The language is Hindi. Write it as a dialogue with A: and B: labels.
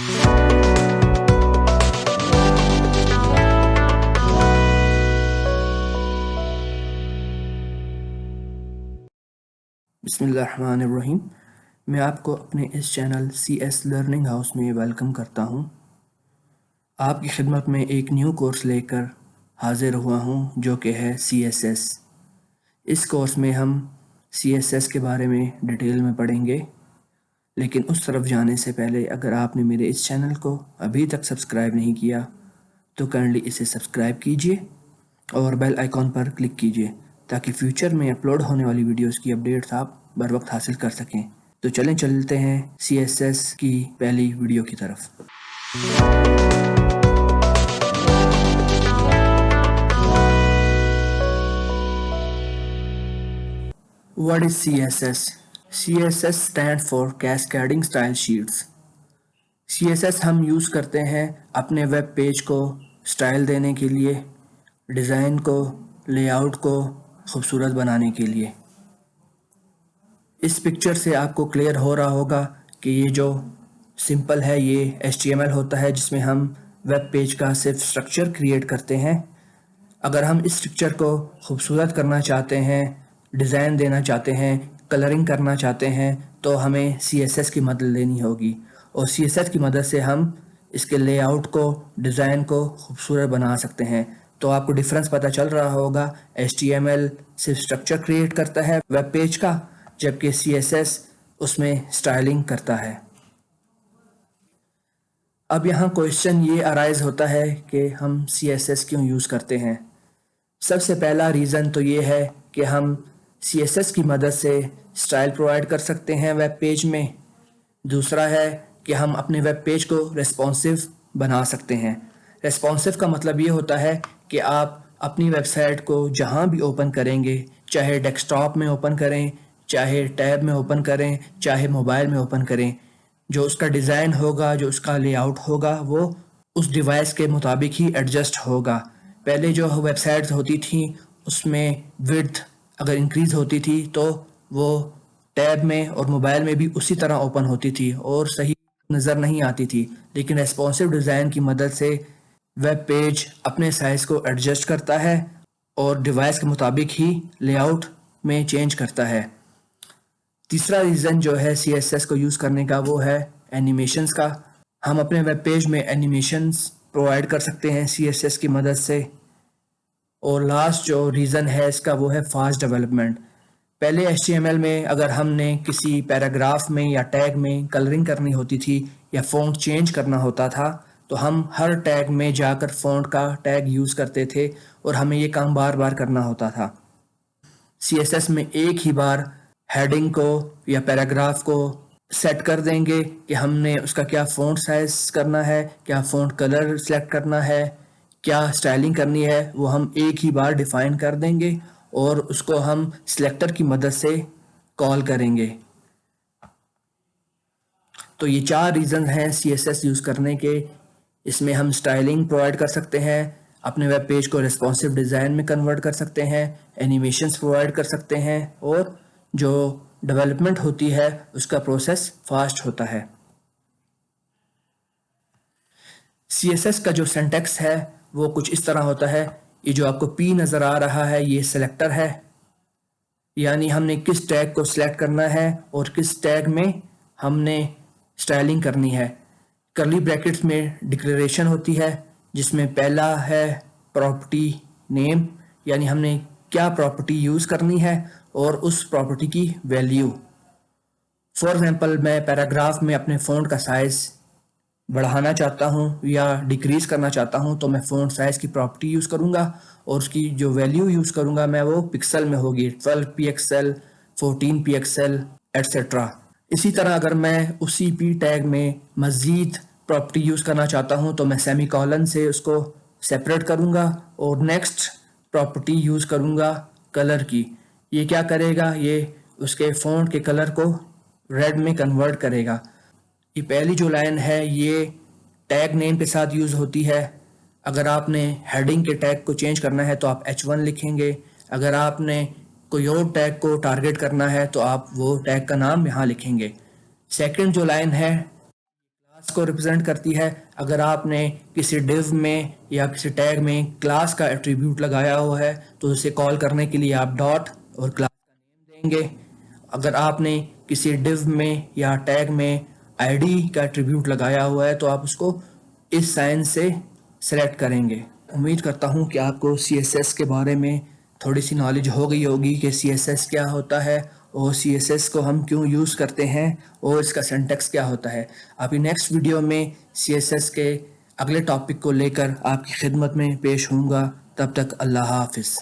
A: बिस्मिल्लाहिर्रहमानिर्रहीम। मैं आपको अपने इस चैनल CS लर्निंग हाउस में वेलकम करता हूँ। आपकी खिदमत में एक न्यू कोर्स लेकर हाजिर हुआ हूँ जो कि है CSS। इस कोर्स में हम CSS के बारे में डिटेल में पढ़ेंगे, लेकिन उस तरफ जाने से पहले अगर आपने मेरे इस चैनल को अभी तक सब्सक्राइब नहीं किया तो काइंडली इसे सब्सक्राइब कीजिए और बेल आइकॉन पर क्लिक कीजिए ताकि फ्यूचर में अपलोड होने वाली वीडियोस की अपडेट्स आप बर वक्त हासिल कर सकें। तो चलते हैं CSS की पहली वीडियो की तरफ। What is CSS? CSS stands for Cascading Style Sheets। CSS हम यूज़ करते हैं अपने वेब पेज को स्टाइल देने के लिए, डिज़ाइन को, लेआउट को खूबसूरत बनाने के लिए। इस पिक्चर से आपको क्लियर हो रहा होगा कि ये जो सिंपल है ये HTML होता है जिसमें हम वेब पेज का सिर्फ स्ट्रक्चर क्रिएट करते हैं। अगर हम इस स्ट्रक्चर को खूबसूरत करना चाहते हैं, डिज़ाइन देना चाहते हैं, कलरिंग करना चाहते हैं तो हमें CSS की मदद लेनी होगी और CSS की मदद से हम इसके लेआउट को, डिज़ाइन को खूबसूरत बना सकते हैं। तो आपको डिफरेंस पता चल रहा होगा, HTML सिर्फ स्ट्रक्चर क्रिएट करता है वेब पेज का, जबकि CSS उसमें स्टाइलिंग करता है। अब यहाँ क्वेश्चन ये अराइज होता है कि हम CSS क्यों यूज़ करते हैं। सबसे पहला रीज़न तो ये है कि हम CSS की मदद से स्टाइल प्रोवाइड कर सकते हैं वेब पेज में। दूसरा है कि हम अपने वेब पेज को रेस्पॉन्सिव बना सकते हैं। रेस्पॉन्सिव का मतलब ये होता है कि आप अपनी वेबसाइट को जहाँ भी ओपन करेंगे, चाहे डेस्कटॉप में ओपन करें, चाहे टैब में ओपन करें, चाहे मोबाइल में ओपन करें, जो उसका डिज़ाइन होगा, जो उसका लेआउट होगा, वो उस डिवाइस के मुताबिक ही एडजस्ट होगा। पहले जो वेबसाइट्स होती थी उसमें विड्थ अगर इंक्रीज़ होती थी तो वो टैब में और मोबाइल में भी उसी तरह ओपन होती थी और सही नज़र नहीं आती थी। लेकिन रेस्पॉन्सिव डिज़ाइन की मदद से वेब पेज अपने साइज़ को एडजस्ट करता है और डिवाइस के मुताबिक ही लेआउट में चेंज करता है। तीसरा रीज़न जो है CSS को यूज़ करने का वो है एनिमेशंस का। हम अपने वेब पेज में एनिमेशंस प्रोवाइड कर सकते हैं CSS की मदद से। और लास्ट जो रीज़न है इसका वो है फास्ट डेवलपमेंट। पहले HTML में अगर हमने किसी पैराग्राफ में या टैग में कलरिंग करनी होती थी या फ़ॉन्ट चेंज करना होता था तो हम हर टैग में जाकर फ़ॉन्ट का टैग यूज़ करते थे और हमें ये काम बार बार करना होता था। CSS में एक ही बार हेडिंग को या पैराग्राफ को सेट कर देंगे कि हमने उसका क्या फ़ॉन्ट साइज़ करना है, क्या फ़ॉन्ट कलर सेलेक्ट करना है, क्या स्टाइलिंग करनी है, वो हम एक ही बार डिफ़ाइन कर देंगे और उसको हम सिलेक्टर की मदद से कॉल करेंगे। तो ये 4 रीज़न हैं CSS यूज़ करने के। इसमें हम स्टाइलिंग प्रोवाइड कर सकते हैं, अपने वेब पेज को रिस्पॉन्सिव डिज़ाइन में कन्वर्ट कर सकते हैं, एनिमेशंस प्रोवाइड कर सकते हैं और जो डेवलपमेंट होती है उसका प्रोसेस फास्ट होता है। CSS का जो सिंटैक्स है वो कुछ इस तरह होता है। ये जो आपको P नज़र आ रहा है ये सिलेक्टर है, यानी हमने किस टैग को सिलेक्ट करना है और किस टैग में हमने स्टाइलिंग करनी है। कर्ली ब्रैकेट्स में डिक्लेरेशन होती है जिसमें पहला है प्रॉपर्टी नेम, यानी हमने क्या प्रॉपर्टी यूज़ करनी है और उस प्रॉपर्टी की वैल्यू। फॉर एग्जांपल मैं पैराग्राफ में अपने फ़ॉन्ट का साइज़ बढ़ाना चाहता हूँ या डिक्रीज़ करना चाहता हूँ तो मैं फ़ॉन्ट साइज़ की प्रॉपर्टी यूज़ करूँगा और उसकी जो वैल्यू यूज़ करूँगा मैं वो पिक्सल में होगी, 12 पिक्सल, 14 पिक्सल एट्सेट्रा। इसी तरह अगर मैं उसी P टैग में मज़ीद प्रॉपर्टी यूज़ करना चाहता हूँ तो मैं सेमीकोलन से उसको सेपरेट करूँगा और नेक्स्ट प्रॉपर्टी यूज़ करूँगा कलर की। ये क्या करेगा, ये उसके फ़ॉन्ट के कलर को रेड में कन्वर्ट करेगा। ये पहली जो लाइन है ये टैग नेम के साथ यूज़ होती है। अगर आपने हेडिंग के टैग को चेंज करना है तो आप H1 लिखेंगे। अगर आपने कोई और टैग को टारगेट करना है तो आप वो टैग का नाम यहाँ लिखेंगे। सेकंड जो लाइन है को रिप्रेजेंट करती है। अगर आपने किसी डिव में या किसी टैग में क्लास का एट्रीब्यूट लगाया हुआ है तो उसे कॉल करने के लिए आप डॉट और क्लास का नेम देंगे। अगर आपने किसी डिव में या टैग में आईडी का एट्रीब्यूट लगाया हुआ है तो आप उसको इस साइन से सेलेक्ट करेंगे। उम्मीद करता हूँ कि आपको CSS के बारे में थोड़ी सी नॉलेज हो गई होगी कि CSS क्या होता है और CSS को हम क्यों यूज़ करते हैं और इसका सिंटैक्स क्या होता है। अभी नेक्स्ट वीडियो में CSS के अगले टॉपिक को लेकर आपकी खिदमत में पेश होऊंगा। तब तक अल्लाह हाफिज़।